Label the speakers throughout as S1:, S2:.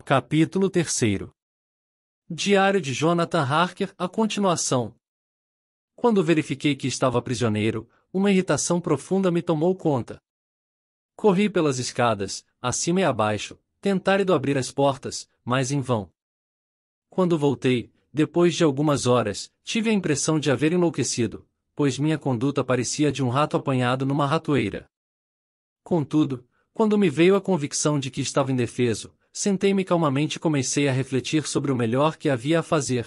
S1: Capítulo 3. Diário de Jonathan Harker, a continuação. Quando verifiquei que estava prisioneiro, uma irritação profunda me tomou conta. Corri pelas escadas, acima e abaixo, tentando abrir as portas, mas em vão. Quando voltei, depois de algumas horas, tive a impressão de haver enlouquecido, pois minha conduta parecia de um rato apanhado numa ratoeira. Contudo, quando me veio a convicção de que estava indefeso, sentei-me calmamente e comecei a refletir sobre o melhor que havia a fazer.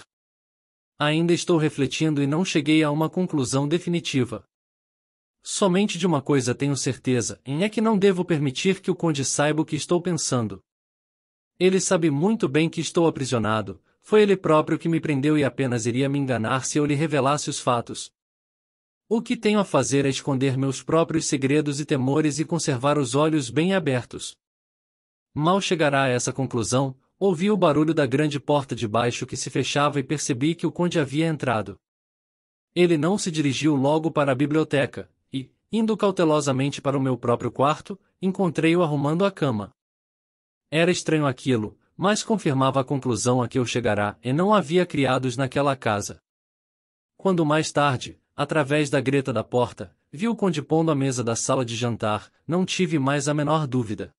S1: Ainda estou refletindo e não cheguei a uma conclusão definitiva. Somente de uma coisa tenho certeza, é que não devo permitir que o conde saiba o que estou pensando. Ele sabe muito bem que estou aprisionado, foi ele próprio que me prendeu e apenas iria me enganar se eu lhe revelasse os fatos. O que tenho a fazer é esconder meus próprios segredos e temores e conservar os olhos bem abertos. Mal chegará a essa conclusão, ouvi o barulho da grande porta de baixo que se fechava e percebi que o conde havia entrado. Ele não se dirigiu logo para a biblioteca, e, indo cautelosamente para o meu próprio quarto, encontrei-o arrumando a cama. Era estranho aquilo, mas confirmava a conclusão a que eu chegara, e não havia criados naquela casa. Quando mais tarde, através da greta da porta, vi o conde pondo a mesa da sala de jantar, não tive mais a menor dúvida.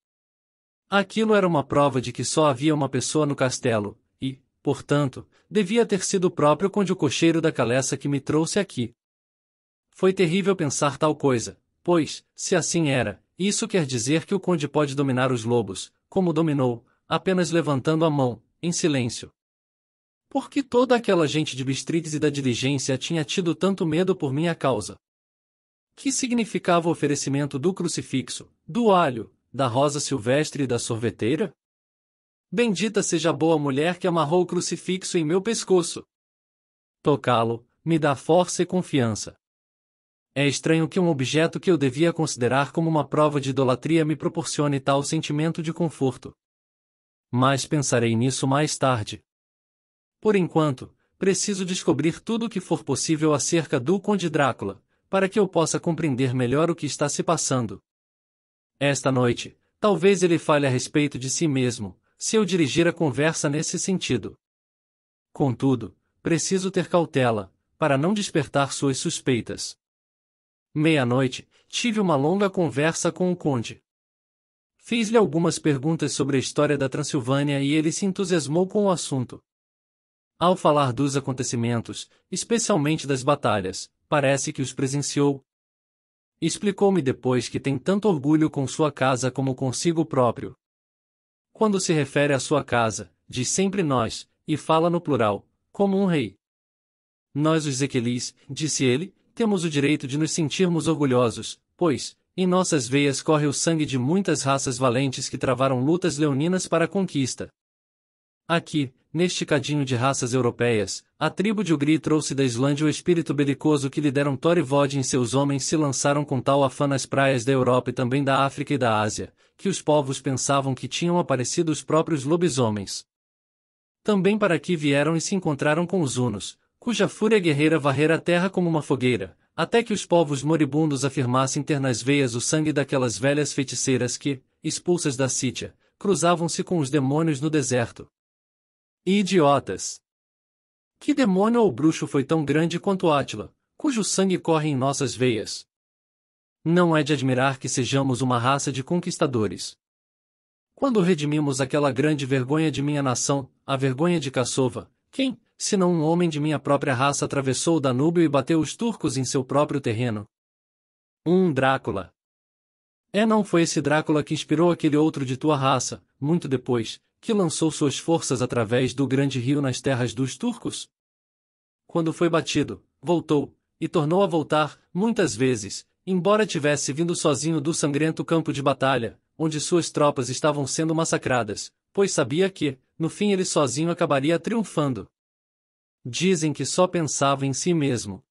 S1: Aquilo era uma prova de que só havia uma pessoa no castelo, e, portanto, devia ter sido o próprio conde o cocheiro da Caleça que me trouxe aqui. Foi terrível pensar tal coisa, pois, se assim era, isso quer dizer que o conde pode dominar os lobos, como dominou, apenas levantando a mão, em silêncio. Por que toda aquela gente de Bistritz e da diligência tinha tido tanto medo por minha causa? Que significava o oferecimento do crucifixo, do alho, da rosa silvestre e da sorveteira? Bendita seja a boa mulher que amarrou o crucifixo em meu pescoço. Tocá-lo me dá força e confiança. É estranho que um objeto que eu devia considerar como uma prova de idolatria me proporcione tal sentimento de conforto. Mas pensarei nisso mais tarde. Por enquanto, preciso descobrir tudo o que for possível acerca do Conde Drácula, para que eu possa compreender melhor o que está se passando. Esta noite, talvez ele fale a respeito de si mesmo, se eu dirigir a conversa nesse sentido. Contudo, preciso ter cautela, para não despertar suas suspeitas. Meia-noite, tive uma longa conversa com o conde. Fiz-lhe algumas perguntas sobre a história da Transilvânia e ele se entusiasmou com o assunto. Ao falar dos acontecimentos, especialmente das batalhas, parece que os presenciou. Explicou-me depois que tem tanto orgulho com sua casa como consigo próprio. Quando se refere à sua casa, diz sempre nós, e fala no plural, como um rei. Nós os Equelis, disse ele, temos o direito de nos sentirmos orgulhosos, pois, em nossas veias corre o sangue de muitas raças valentes que travaram lutas leoninas para a conquista. Aqui, neste cadinho de raças europeias, a tribo de Ugri trouxe da Islândia o espírito belicoso que lhe deram Thor e Vod e seus homens se lançaram com tal afã nas praias da Europa e também da África e da Ásia, que os povos pensavam que tinham aparecido os próprios lobisomens. Também para aqui vieram e se encontraram com os hunos, cuja fúria guerreira varrera a terra como uma fogueira, até que os povos moribundos afirmassem ter nas veias o sangue daquelas velhas feiticeiras que, expulsas da Sítia, cruzavam-se com os demônios no deserto. Idiotas! Que demônio ou bruxo foi tão grande quanto Átila, cujo sangue corre em nossas veias? Não é de admirar que sejamos uma raça de conquistadores. Quando redimimos aquela grande vergonha de minha nação, a vergonha de Cassova, quem, senão um homem de minha própria raça atravessou o Danúbio e bateu os turcos em seu próprio terreno? Drácula. Não foi esse Drácula que inspirou aquele outro de tua raça, muito depois, que lançou suas forças através do grande rio nas terras dos turcos? Quando foi batido, voltou, e tornou a voltar, muitas vezes, embora tivesse vindo sozinho do sangrento campo de batalha, onde suas tropas estavam sendo massacradas, pois sabia que, no fim ele sozinho acabaria triunfando. Dizem que só pensava em si mesmo.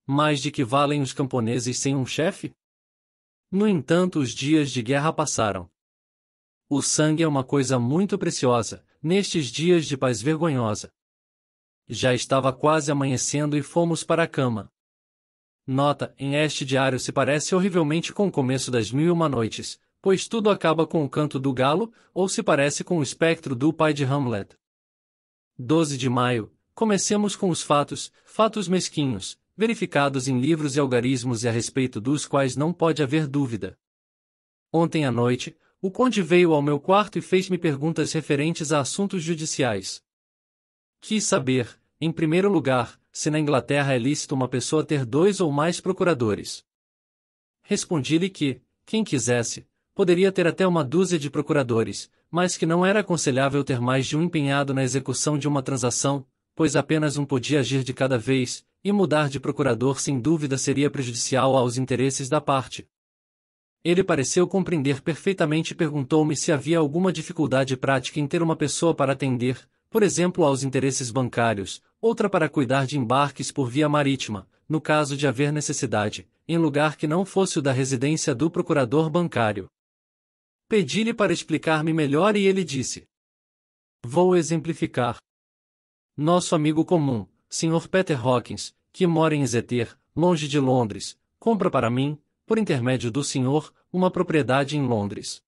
S1: Mas de que valem os camponeses sem um chefe? No entanto, os dias de guerra passaram. O sangue é uma coisa muito preciosa, nestes dias de paz vergonhosa. Já estava quase amanhecendo e fomos para a cama. Nota: em este diário se parece horrivelmente com o começo das Mil e Uma Noites, pois tudo acaba com o canto do galo, ou se parece com o espectro do pai de Hamlet. 12 de maio, comecemos com os fatos mesquinhos, verificados em livros e algarismos e a respeito dos quais não pode haver dúvida. Ontem à noite, o conde veio ao meu quarto e fez-me perguntas referentes a assuntos judiciais. Quis saber, em primeiro lugar, se na Inglaterra é lícito uma pessoa ter 2 ou mais procuradores. Respondi-lhe que, quem quisesse, poderia ter até uma dúzia de procuradores, mas que não era aconselhável ter mais de um empenhado na execução de uma transação, pois apenas um podia agir de cada vez, e mudar de procurador sem dúvida seria prejudicial aos interesses da parte. Ele pareceu compreender perfeitamente e perguntou-me se havia alguma dificuldade prática em ter uma pessoa para atender, por exemplo aos interesses bancários, outra para cuidar de embarques por via marítima, no caso de haver necessidade, em lugar que não fosse o da residência do procurador bancário. Pedi-lhe para explicar-me melhor e ele disse: Vou exemplificar. Nosso amigo comum, Sr. Peter Hawkins, que mora em Exeter, longe de Londres, compra para mim, por intermédio do senhor, uma propriedade em Londres.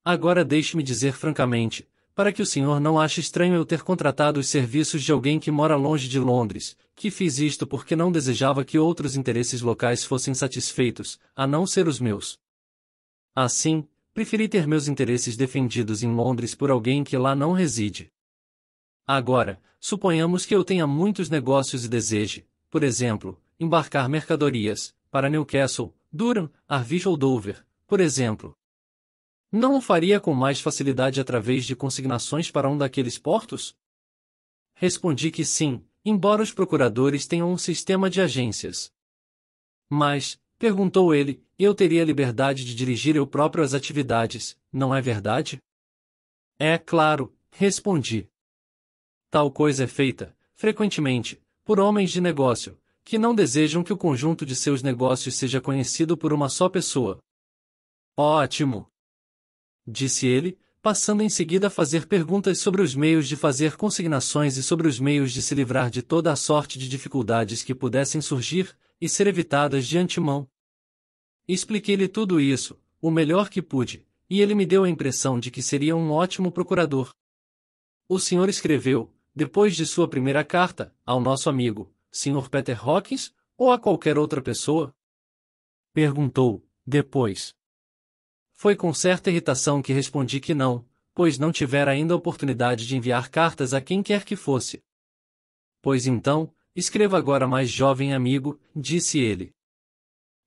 S1: Agora deixe-me dizer francamente, para que o senhor não ache estranho eu ter contratado os serviços de alguém que mora longe de Londres, que fiz isto porque não desejava que outros interesses locais fossem satisfeitos, a não ser os meus. Assim, preferi ter meus interesses defendidos em Londres por alguém que lá não reside. Agora, suponhamos que eu tenha muitos negócios e deseje, por exemplo, embarcar mercadorias, para Newcastle, Durham, Harwich ou Dover, por exemplo. Não o faria com mais facilidade através de consignações para um daqueles portos? Respondi que sim, embora os procuradores tenham um sistema de agências. Mas, perguntou ele, eu teria liberdade de dirigir eu próprio as atividades, não é verdade? É claro, respondi. Tal coisa é feita, frequentemente, por homens de negócio, que não desejam que o conjunto de seus negócios seja conhecido por uma só pessoa. Ótimo! Disse ele, passando em seguida a fazer perguntas sobre os meios de fazer consignações e sobre os meios de se livrar de toda a sorte de dificuldades que pudessem surgir, e ser evitadas de antemão. Expliquei-lhe tudo isso, o melhor que pude, e ele me deu a impressão de que seria um ótimo procurador. O senhor escreveu, depois de sua primeira carta, ao nosso amigo, Sr. Peter Hawkins, ou a qualquer outra pessoa? Perguntou, depois. Foi com certa irritação que respondi que não, pois não tivera ainda a oportunidade de enviar cartas a quem quer que fosse. Pois então, escreva agora mais jovem amigo, disse ele.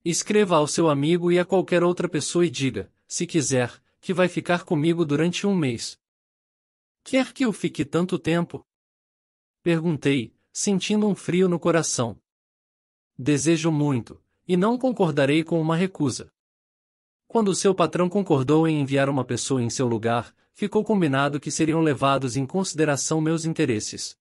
S1: Escreva ao seu amigo e a qualquer outra pessoa e diga, se quiser, que vai ficar comigo durante 1 mês. Quer que eu fique tanto tempo? Perguntei, sentindo um frio no coração. Desejo muito, e não concordarei com uma recusa. Quando seu patrão concordou em enviar uma pessoa em seu lugar, ficou combinado que seriam levados em consideração meus interesses.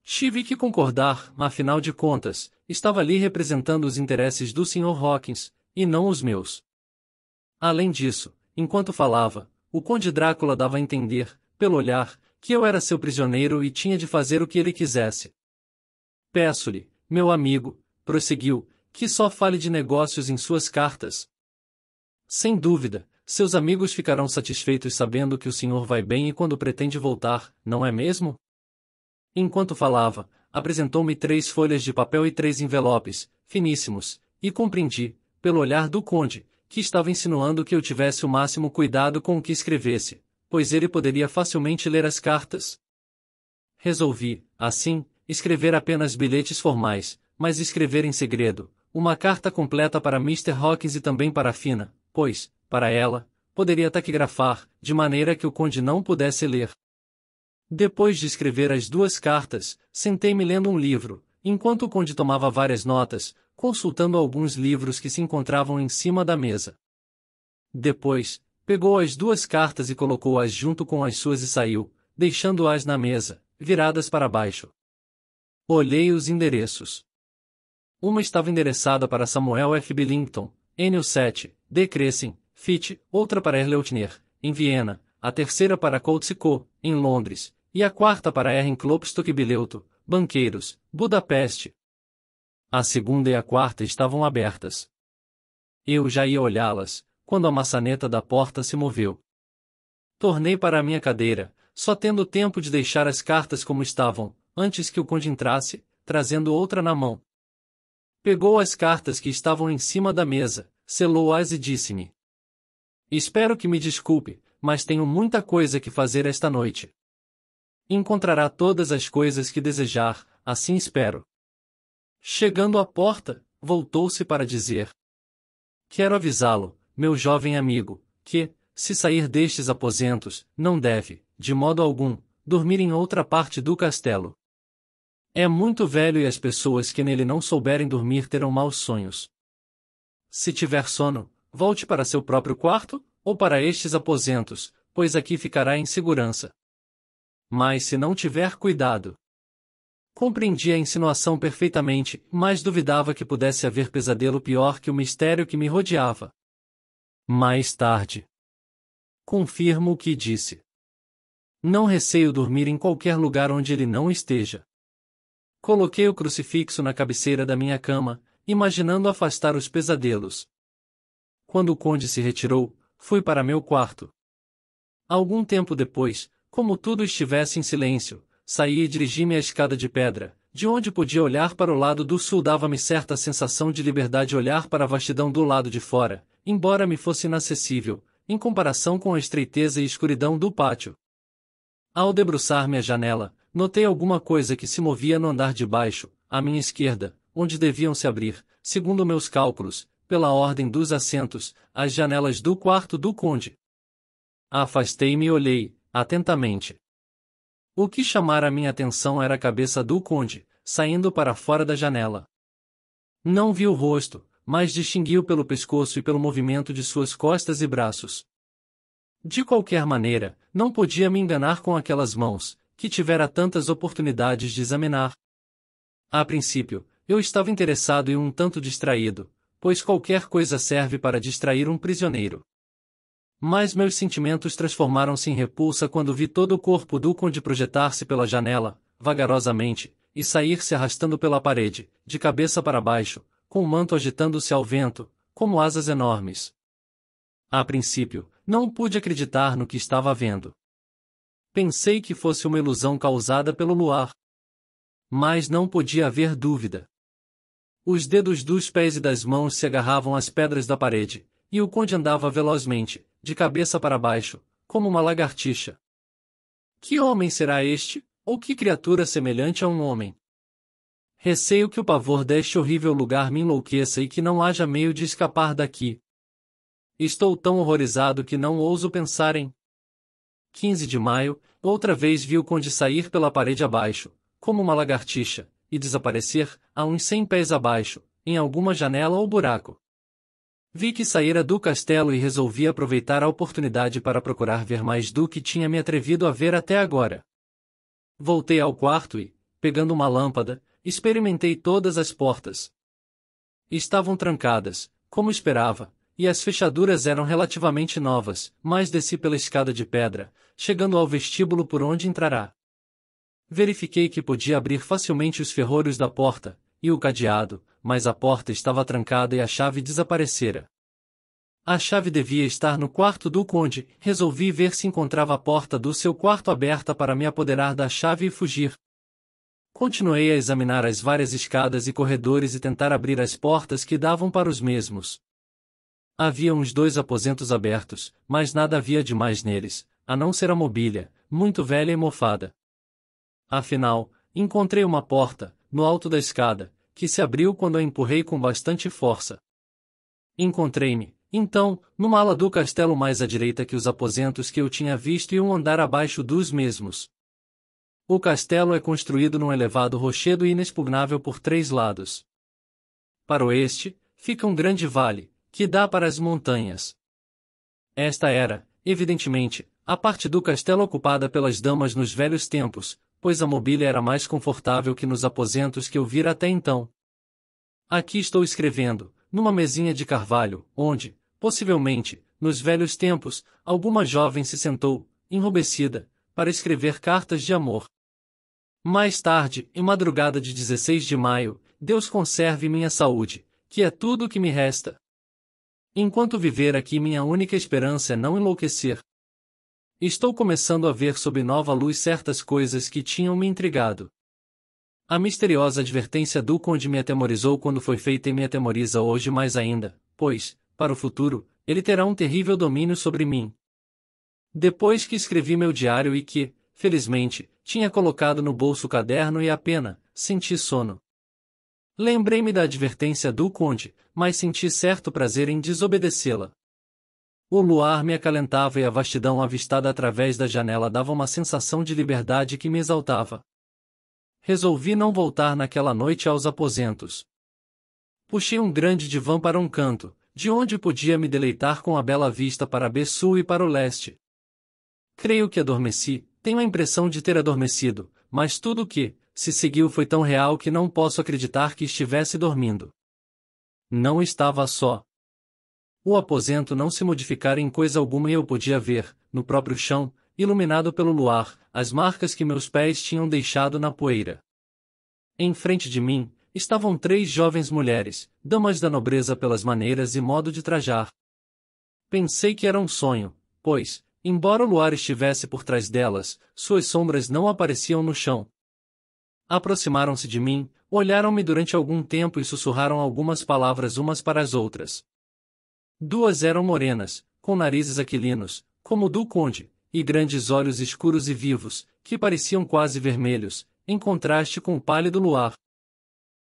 S1: Tive que concordar, afinal de contas, estava ali representando os interesses do Sr. Hawkins, e não os meus. Além disso, enquanto falava, o conde Drácula dava a entender, pelo olhar, que eu era seu prisioneiro e tinha de fazer o que ele quisesse. Peço-lhe, meu amigo, prosseguiu, que só fale de negócios em suas cartas. Sem dúvida, seus amigos ficarão satisfeitos sabendo que o senhor vai bem e quando pretende voltar, não é mesmo? Enquanto falava, apresentou-me 3 folhas de papel e 3 envelopes, finíssimos, e compreendi, pelo olhar do conde, que estava insinuando que eu tivesse o máximo cuidado com o que escrevesse, pois ele poderia facilmente ler as cartas. Resolvi, assim, escrever apenas bilhetes formais, mas escrever em segredo, uma carta completa para Mr. Hawkins e também para a Fina, pois, para ela, poderia taquigrafar, de maneira que o conde não pudesse ler. Depois de escrever as 2 cartas, sentei-me lendo um livro, enquanto o conde tomava várias notas, consultando alguns livros que se encontravam em cima da mesa. Depois, pegou as 2 cartas e colocou-as junto com as suas e saiu, deixando-as na mesa, viradas para baixo. Olhei os endereços. Uma estava endereçada para Samuel F. Billington, N7, D. Crescent, Fitch, outra para Erleutner, em Viena, a terceira para Coates & Co., em Londres, e a quarta para R. Klopstock e Bileuto, banqueiros, Budapeste. A segunda e a quarta estavam abertas. Eu já ia olhá-las, quando a maçaneta da porta se moveu. Tornei para a minha cadeira, só tendo tempo de deixar as cartas como estavam, antes que o conde entrasse, trazendo outra na mão. Pegou as cartas que estavam em cima da mesa, selou-as e disse-me: Espero que me desculpe, mas tenho muita coisa que fazer esta noite. Encontrará todas as coisas que desejar, assim espero. Chegando à porta, voltou-se para dizer: Quero avisá-lo, meu jovem amigo, que, se sair destes aposentos, não deve, de modo algum, dormir em outra parte do castelo. É muito velho e as pessoas que nele não souberem dormir terão maus sonhos. Se tiver sono, volte para seu próprio quarto, ou para estes aposentos, pois aqui ficará em segurança. Mas se não tiver cuidado. Compreendi a insinuação perfeitamente, mas duvidava que pudesse haver pesadelo pior que o mistério que me rodeava. Mais tarde. Confirmo o que disse. Não receio dormir em qualquer lugar onde ele não esteja. Coloquei o crucifixo na cabeceira da minha cama, imaginando afastar os pesadelos. Quando o conde se retirou, fui para meu quarto. Algum tempo depois, como tudo estivesse em silêncio, saí e dirigi-me à escada de pedra, de onde podia olhar para o lado do sul. Dava-me certa sensação de liberdade olhar para a vastidão do lado de fora, embora me fosse inacessível, em comparação com a estreiteza e escuridão do pátio. Ao debruçar-me à janela, notei alguma coisa que se movia no andar de baixo, à minha esquerda, onde deviam se abrir, segundo meus cálculos, pela ordem dos assentos, as janelas do quarto do conde. Afastei-me e olhei, atentamente. O que chamara a minha atenção era a cabeça do conde, saindo para fora da janela. Não vi o rosto, mas distingui-o pelo pescoço e pelo movimento de suas costas e braços. De qualquer maneira, não podia me enganar com aquelas mãos, que tivera tantas oportunidades de examinar. A princípio, eu estava interessado e um tanto distraído, pois qualquer coisa serve para distrair um prisioneiro. Mas meus sentimentos transformaram-se em repulsa quando vi todo o corpo do conde projetar-se pela janela, vagarosamente, e sair-se arrastando pela parede, de cabeça para baixo, com o manto agitando-se ao vento, como asas enormes. A princípio, não pude acreditar no que estava vendo. Pensei que fosse uma ilusão causada pelo luar. Mas não podia haver dúvida. Os dedos dos pés e das mãos se agarravam às pedras da parede, e o conde andava velozmente, de cabeça para baixo, como uma lagartixa. Que homem será este, ou que criatura semelhante a um homem? Receio que o pavor deste horrível lugar me enlouqueça e que não haja meio de escapar daqui. Estou tão horrorizado que não ouso pensar em... 15 de maio, outra vez vi o conde sair pela parede abaixo, como uma lagartixa, e desaparecer, a uns 100 pés abaixo, em alguma janela ou buraco. Vi que saíra do castelo e resolvi aproveitar a oportunidade para procurar ver mais do que tinha me atrevido a ver até agora. Voltei ao quarto e, pegando uma lâmpada, experimentei todas as portas. Estavam trancadas, como esperava, e as fechaduras eram relativamente novas, mas desci pela escada de pedra, chegando ao vestíbulo por onde entrará. Verifiquei que podia abrir facilmente os ferrolhos da porta, e o cadeado, mas a porta estava trancada e a chave desaparecera. A chave devia estar no quarto do conde. Resolvi ver se encontrava a porta do seu quarto aberta para me apoderar da chave e fugir. Continuei a examinar as várias escadas e corredores e tentar abrir as portas que davam para os mesmos. Havia uns 2 aposentos abertos, mas nada havia de mais neles, a não ser a mobília, muito velha e mofada. Afinal, encontrei uma porta, no alto da escada, que se abriu quando a empurrei com bastante força. Encontrei-me, então, numa ala do castelo mais à direita que os aposentos que eu tinha visto e um andar abaixo dos mesmos. O castelo é construído num elevado rochedo e inexpugnável por 3 lados. Para o oeste, fica um grande vale, que dá para as montanhas. Esta era, evidentemente, a parte do castelo ocupada pelas damas nos velhos tempos, pois a mobília era mais confortável que nos aposentos que eu vira até então. Aqui estou escrevendo, numa mesinha de carvalho, onde, possivelmente, nos velhos tempos, alguma jovem se sentou, enrubescida, para escrever cartas de amor. Mais tarde, em madrugada de 16 de maio, Deus conserve minha saúde, que é tudo o que me resta. Enquanto viver aqui, minha única esperança é não enlouquecer. Estou começando a ver sob nova luz certas coisas que tinham me intrigado. A misteriosa advertência do conde me atemorizou quando foi feita e me atemoriza hoje mais ainda, pois, para o futuro, ele terá um terrível domínio sobre mim. Depois que escrevi meu diário e que, felizmente, tinha colocado no bolso o caderno e a pena, senti sono. Lembrei-me da advertência do conde, mas senti certo prazer em desobedecê-la. O luar me acalentava e a vastidão avistada através da janela dava uma sensação de liberdade que me exaltava. Resolvi não voltar naquela noite aos aposentos. Puxei um grande divã para um canto, de onde podia me deleitar com a bela vista para Sul e para o leste. Creio que adormeci, tenho a impressão de ter adormecido, mas tudo o que se seguiu foi tão real que não posso acreditar que estivesse dormindo. Não estava só. O aposento não se modificara em coisa alguma e eu podia ver, no próprio chão, iluminado pelo luar, as marcas que meus pés tinham deixado na poeira. Em frente de mim, estavam 3 jovens mulheres, damas da nobreza pelas maneiras e modo de trajar. Pensei que era um sonho, pois, embora o luar estivesse por trás delas, suas sombras não apareciam no chão. Aproximaram-se de mim, olharam-me durante algum tempo e sussurraram algumas palavras umas para as outras. 2 eram morenas, com narizes aquilinos, como o do conde, e grandes olhos escuros e vivos, que pareciam quase vermelhos, em contraste com o pálido luar.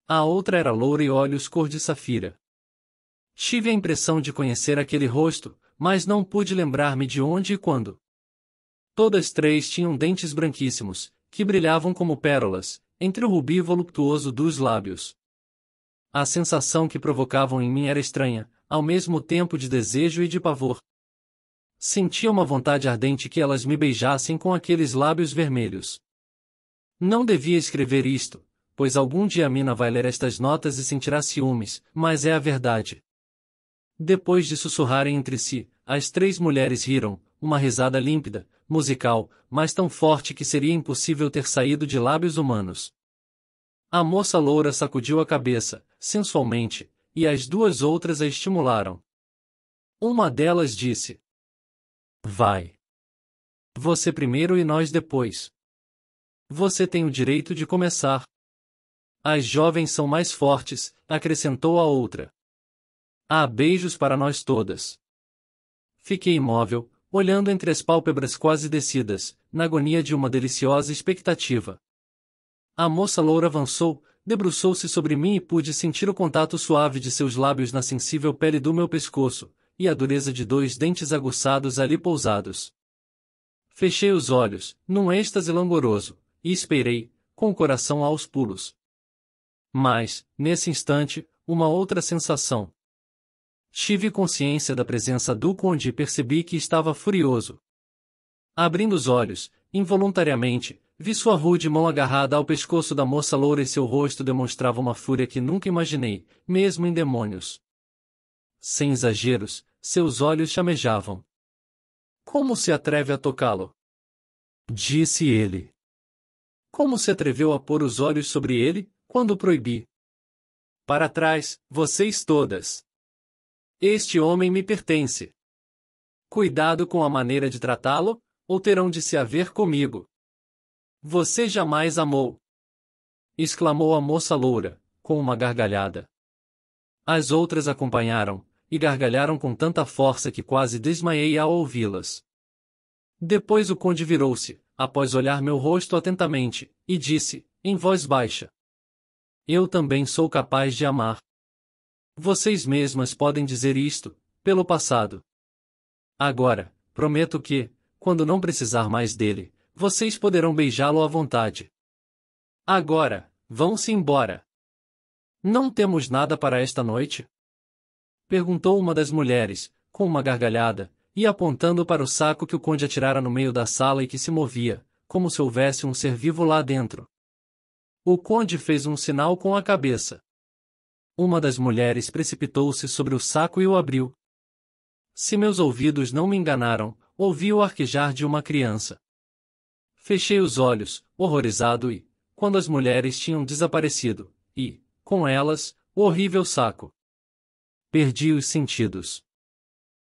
S1: A outra era loura e olhos cor de safira. Tive a impressão de conhecer aquele rosto, mas não pude lembrar-me de onde e quando. Todas 3 tinham dentes branquíssimos, que brilhavam como pérolas, entre o rubi voluptuoso dos lábios. A sensação que provocavam em mim era estranha, ao mesmo tempo de desejo e de pavor. Sentia uma vontade ardente que elas me beijassem com aqueles lábios vermelhos. Não devia escrever isto, pois algum dia a mina vai ler estas notas e sentirá ciúmes, mas é a verdade. Depois de sussurrarem entre si, as 3 mulheres riram, uma risada límpida, musical, mas tão forte que seria impossível ter saído de lábios humanos. A moça loura sacudiu a cabeça, sensualmente, e as 2 outras a estimularam. Uma delas disse: "Vai. Você primeiro e nós depois. Você tem o direito de começar." "As jovens são mais fortes", acrescentou a outra. "Há beijos para nós todas." Fiquei imóvel, olhando entre as pálpebras quase descidas, na agonia de uma deliciosa expectativa. A moça loura avançou, debruçou-se sobre mim e pude sentir o contato suave de seus lábios na sensível pele do meu pescoço, e a dureza de 2 dentes aguçados ali pousados. Fechei os olhos, num êxtase langoroso, e esperei, com o coração aos pulos. Mas, nesse instante, uma outra sensação. Tive consciência da presença do conde e percebi que estava furioso. Abrindo os olhos, involuntariamente, vi sua rude mão agarrada ao pescoço da moça loura e seu rosto demonstrava uma fúria que nunca imaginei, mesmo em demônios. Sem exageros, seus olhos chamejavam. "Como se atreve a tocá-lo?" disse ele. "Como se atreveu a pôr os olhos sobre ele, quando o proibi?" "Para trás, vocês todas! Este homem me pertence. Cuidado com a maneira de tratá-lo, ou terão de se haver comigo." "Você jamais amou!" exclamou a moça loura, com uma gargalhada. As outras acompanharam, e gargalharam com tanta força que quase desmaiei ao ouvi-las. Depois o conde virou-se, após olhar meu rosto atentamente, e disse, em voz baixa: "Eu também sou capaz de amar. Vocês mesmas podem dizer isto, pelo passado. Agora, prometo que, quando não precisar mais dele, vocês poderão beijá-lo à vontade. Agora, vão-se embora." "Não temos nada para esta noite?" perguntou uma das mulheres, com uma gargalhada, e apontando para o saco que o conde atirara no meio da sala e que se movia, como se houvesse um ser vivo lá dentro. O conde fez um sinal com a cabeça. Uma das mulheres precipitou-se sobre o saco e o abriu. Se meus ouvidos não me enganaram, ouvi o arquejar de uma criança. Fechei os olhos, horrorizado e, quando as mulheres tinham desaparecido, e, com elas, o horrível saco. Perdi os sentidos.